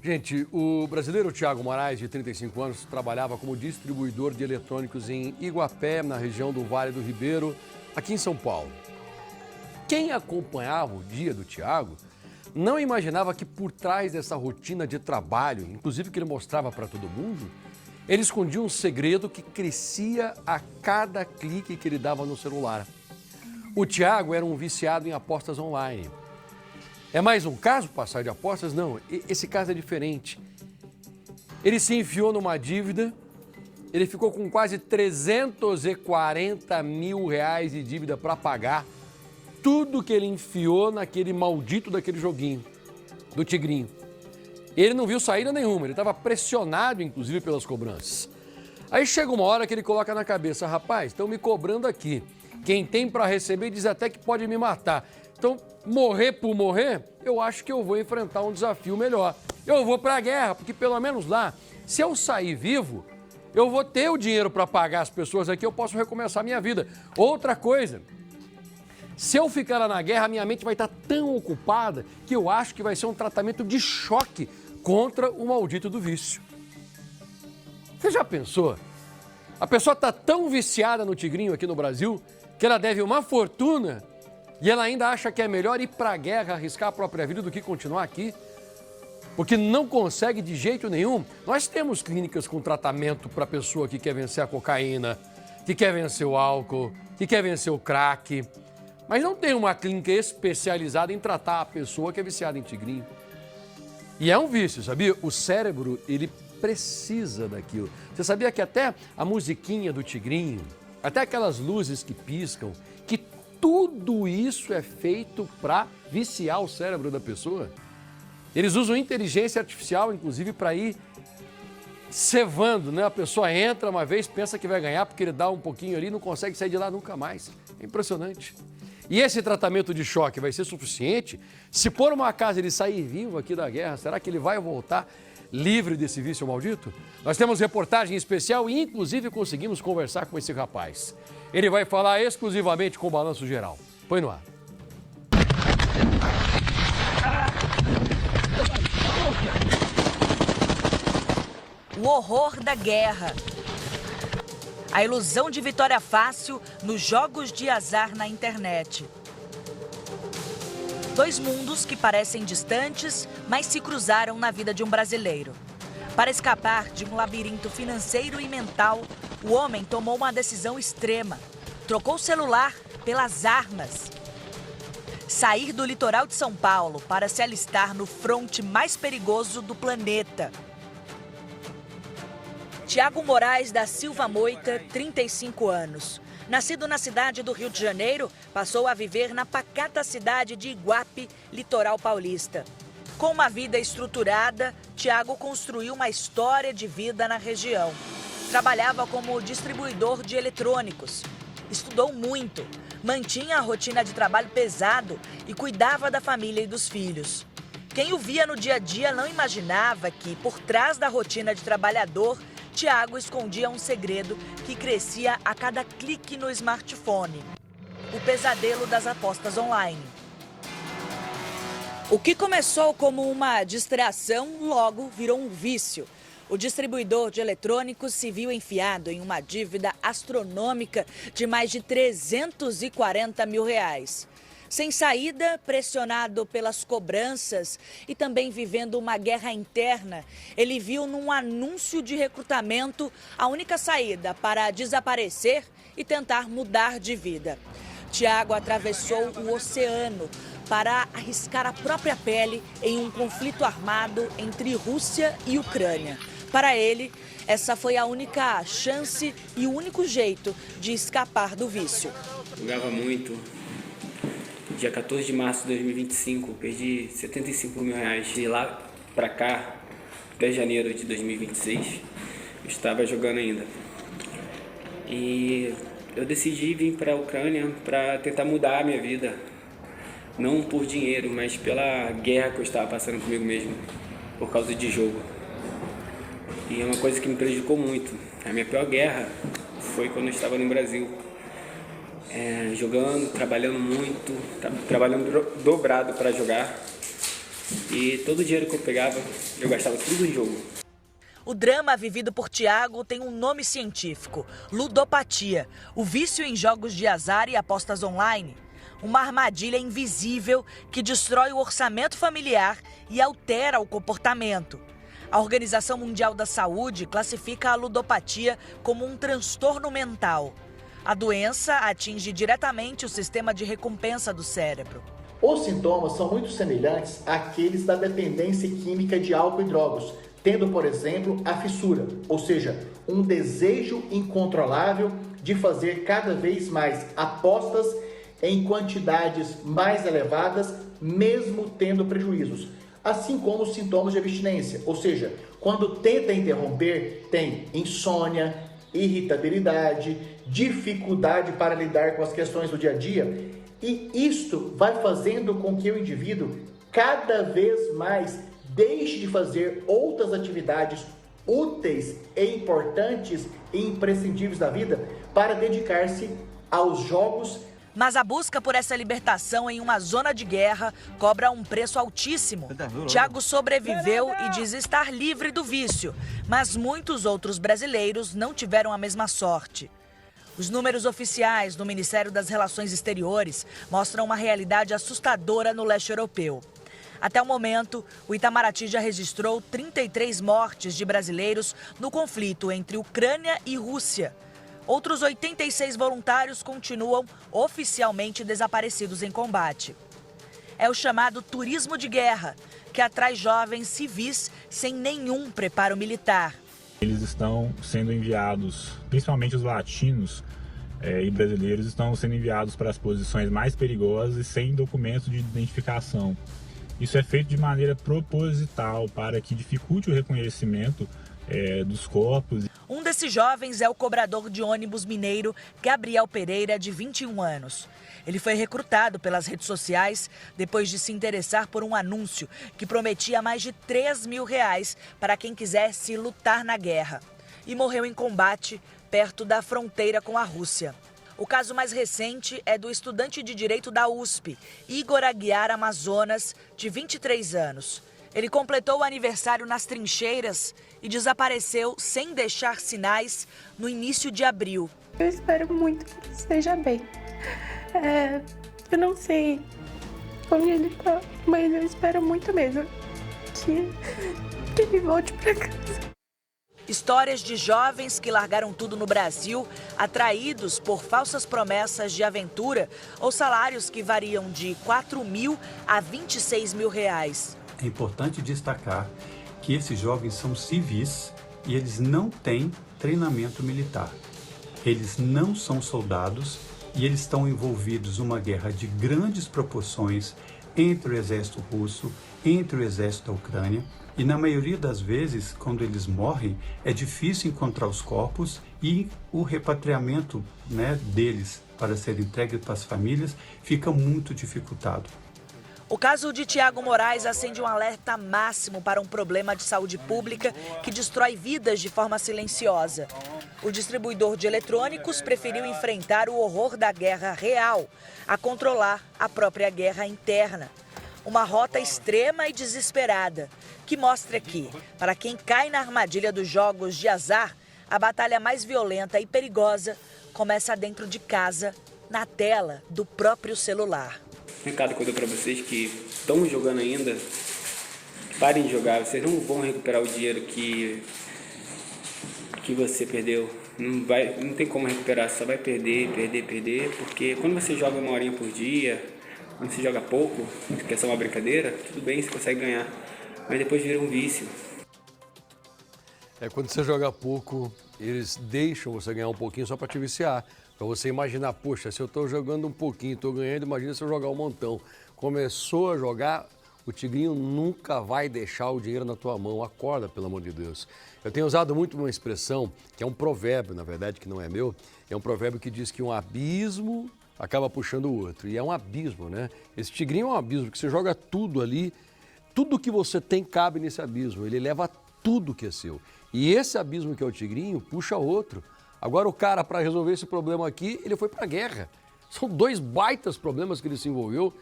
Gente, o brasileiro Thiago Moraes, de 35 anos, trabalhava como distribuidor de eletrônicos em Iguapé, na região do Vale do Ribeiro, aqui em São Paulo. Quem acompanhava o dia do Thiago não imaginava que por trás dessa rotina de trabalho, inclusive que ele mostrava para todo mundo, ele escondia um segredo que crescia a cada clique que ele dava no celular. O Thiago era um viciado em apostas online. É mais um caso passar de apostas? Não, esse caso é diferente. Ele se enfiou numa dívida, ele ficou com quase 340 mil reais de dívida para pagar. Tudo que ele enfiou naquele maldito daquele joguinho, do Tigrinho. Ele não viu saída nenhuma, ele estava pressionado, inclusive, pelas cobranças. Aí chega uma hora que ele coloca na cabeça, rapaz, estão me cobrando aqui. Quem tem para receber diz até que pode me matar. Então, morrer por morrer, eu acho que eu vou enfrentar um desafio melhor. Eu vou para a guerra, porque pelo menos lá, se eu sair vivo, eu vou ter o dinheiro para pagar as pessoas aqui, eu posso recomeçar a minha vida. Outra coisa, se eu ficar lá na guerra, minha mente vai estar tão ocupada que eu acho que vai ser um tratamento de choque contra o maldito do vício. Você já pensou? A pessoa está tão viciada no Tigrinho aqui no Brasil que ela deve uma fortuna e ela ainda acha que é melhor ir para a guerra, arriscar a própria vida do que continuar aqui, porque não consegue de jeito nenhum. Nós temos clínicas com tratamento para pessoa que quer vencer a cocaína, que quer vencer o álcool, que quer vencer o crack, mas não tem uma clínica especializada em tratar a pessoa que é viciada em Tigrinho. E é um vício, sabia? O cérebro, ele precisa daquilo. Você sabia que até a musiquinha do Tigrinho, até aquelas luzes que piscam, que tudo isso é feito para viciar o cérebro da pessoa? Eles usam inteligência artificial, inclusive, para ir cevando, né? A pessoa entra uma vez, pensa que vai ganhar porque ele dá um pouquinho ali e não consegue sair de lá nunca mais. É impressionante. E esse tratamento de choque vai ser suficiente? Se por uma acaso ele sair vivo aqui da guerra, será que ele vai voltar livre desse vício maldito? Nós temos reportagem especial e, inclusive, conseguimos conversar com esse rapaz. Ele vai falar exclusivamente com o Balanço Geral. Põe no ar. O horror da guerra. A ilusão de vitória fácil nos jogos de azar na internet. Dois mundos que parecem distantes, mas se cruzaram na vida de um brasileiro. Para escapar de um labirinto financeiro e mental, o homem tomou uma decisão extrema. Trocou o celular pelas armas. Sair do litoral de São Paulo para se alistar no fronte mais perigoso do planeta. Thiago Moraes da Silva Moita, 35 anos. Nascido na cidade do Rio de Janeiro, passou a viver na pacata cidade de Iguape, litoral paulista. Com uma vida estruturada, Thiago construiu uma história de vida na região. Trabalhava como distribuidor de eletrônicos. Estudou muito, mantinha a rotina de trabalho pesado e cuidava da família e dos filhos. Quem o via no dia a dia não imaginava que, por trás da rotina de trabalhador, Thiago escondia um segredo que crescia a cada clique no smartphone: o pesadelo das apostas online. O que começou como uma distração, logo virou um vício. O distribuidor de eletrônicos se viu enfiado em uma dívida astronômica de mais de 340 mil reais. Sem saída, pressionado pelas cobranças e também vivendo uma guerra interna, ele viu num anúncio de recrutamento a única saída para desaparecer e tentar mudar de vida. Thiago atravessou o oceano para arriscar a própria pele em um conflito armado entre Rússia e Ucrânia. Para ele, essa foi a única chance e o único jeito de escapar do vício. Jogava muito. Dia 14 de março de 2025, perdi 75 mil reais. De lá para cá, até janeiro de 2026, eu estava jogando ainda. E eu decidi vir para a Ucrânia para tentar mudar a minha vida. Não por dinheiro, mas pela guerra que eu estava passando comigo mesmo, por causa de jogo. E é uma coisa que me prejudicou muito. A minha pior guerra foi quando eu estava no Brasil. Jogando, trabalhando muito, trabalhando dobrado para jogar. E todo o dinheiro que eu pegava, eu gastava tudo em jogo. O drama vivido por Tiago tem um nome científico: ludopatia, o vício em jogos de azar e apostas online. Uma armadilha invisível que destrói o orçamento familiar e altera o comportamento. A Organização Mundial da Saúde classifica a ludopatia como um transtorno mental. A doença atinge diretamente o sistema de recompensa do cérebro. Os sintomas são muito semelhantes àqueles da dependência química de álcool e drogas, tendo, por exemplo, a fissura, ou seja, um desejo incontrolável de fazer cada vez mais apostas em quantidades mais elevadas, mesmo tendo prejuízos. Assim como os sintomas de abstinência, ou seja, quando tenta interromper, tem insônia, irritabilidade, dificuldade para lidar com as questões do dia a dia, e isto vai fazendo com que o indivíduo cada vez mais deixe de fazer outras atividades úteis e importantes e imprescindíveis da vida para dedicar-se aos jogos. Mas a busca por essa libertação em uma zona de guerra cobra um preço altíssimo. Tiago sobreviveu e diz estar livre do vício, mas muitos outros brasileiros não tiveram a mesma sorte. Os números oficiais do Ministério das Relações Exteriores mostram uma realidade assustadora no leste europeu. Até o momento, o Itamaraty já registrou 33 mortes de brasileiros no conflito entre Ucrânia e Rússia. Outros 86 voluntários continuam oficialmente desaparecidos em combate. É o chamado turismo de guerra, que atrai jovens civis sem nenhum preparo militar. Eles estão sendo enviados, principalmente os latinos e brasileiros, estão sendo enviados para as posições mais perigosas e sem documentos de identificação. Isso é feito de maneira proposital para que dificulte o reconhecimento dos corpos. Um desses jovens é o cobrador de ônibus mineiro Gabriel Pereira, de 21 anos. Ele foi recrutado pelas redes sociais depois de se interessar por um anúncio que prometia mais de R$3.000 para quem quisesse lutar na guerra. E morreu em combate perto da fronteira com a Rússia. O caso mais recente é do estudante de Direito da USP, Igor Aguiar Amazonas, de 23 anos. Ele completou o aniversário nas trincheiras e desapareceu sem deixar sinais no início de abril. Eu espero muito que ele esteja bem. Eu não sei onde ele está, mas eu espero muito mesmo que ele volte para casa. Histórias de jovens que largaram tudo no Brasil, atraídos por falsas promessas de aventura ou salários que variam de R$4.000 a R$26.000. É importante destacar que esses jovens são civis e eles não têm treinamento militar. Eles não são soldados e eles estão envolvidos numa guerra de grandes proporções entre o exército russo, entre o exército da Ucrânia. E na maioria das vezes, quando eles morrem, é difícil encontrar os corpos e o repatriamento deles para ser entregue para as famílias fica muito dificultado. O caso de Tiago Moraes acende um alerta máximo para um problema de saúde pública que destrói vidas de forma silenciosa. O distribuidor de eletrônicos preferiu enfrentar o horror da guerra real, a controlar a própria guerra interna. Uma rota extrema e desesperada, que mostra que, para quem cai na armadilha dos jogos de azar, a batalha mais violenta e perigosa começa dentro de casa, na tela do próprio celular. Recado que eu dou para vocês que estão jogando ainda, parem de jogar, vocês não vão recuperar o dinheiro que você perdeu. Não tem como recuperar, só vai perder, porque quando você joga 1 horinha por dia, quando você joga pouco, quer ser uma brincadeira, tudo bem, você consegue ganhar, mas depois vira um vício. Quando você joga pouco, eles deixam você ganhar um pouquinho só para te viciar. Para você imaginar, poxa, se eu estou jogando um pouquinho, estou ganhando, imagina se eu jogar um montão. Começou a jogar, o tigrinho nunca vai deixar o dinheiro na tua mão. Acorda, pelo amor de Deus. Eu tenho usado muito uma expressão, que é um provérbio, na verdade, que não é meu. É um provérbio que diz que um abismo acaba puxando o outro. E é um abismo, né? Esse tigrinho é um abismo, porque você joga tudo ali, tudo que você tem cabe nesse abismo. Ele leva tudo que é seu. E esse abismo que é o tigrinho puxa outro. Agora o cara, para resolver esse problema aqui, ele foi para a guerra. São 2 baitas problemas que ele se envolveu,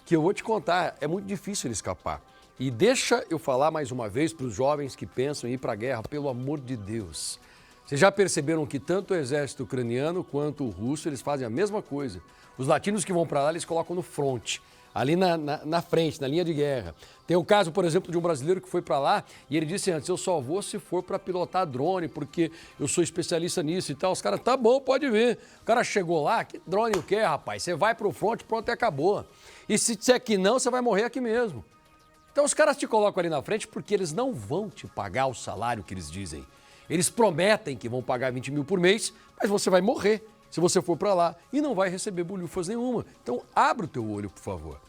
que eu vou te contar, é muito difícil ele escapar. E deixa eu falar mais uma vez para os jovens que pensam em ir para a guerra, pelo amor de Deus. Vocês já perceberam que tanto o exército ucraniano quanto o russo, eles fazem a mesma coisa. Os latinos que vão para lá, eles colocam no fronte, ali na frente, na linha de guerra. Tem o caso, por exemplo, de um brasileiro que foi para lá e ele disse antes, eu só vou se for para pilotar drone, porque eu sou especialista nisso e tal. Os caras, tá bom, pode vir. O cara chegou lá, que drone o quê, rapaz? Você vai para o fronte, pronto, e acabou. E se disser que não, você vai morrer aqui mesmo. Então os caras te colocam ali na frente porque eles não vão te pagar o salário que eles dizem. Eles prometem que vão pagar 20 mil por mês, mas você vai morrer se você for para lá e não vai receber bolhufas nenhuma. Então abre o teu olho, por favor.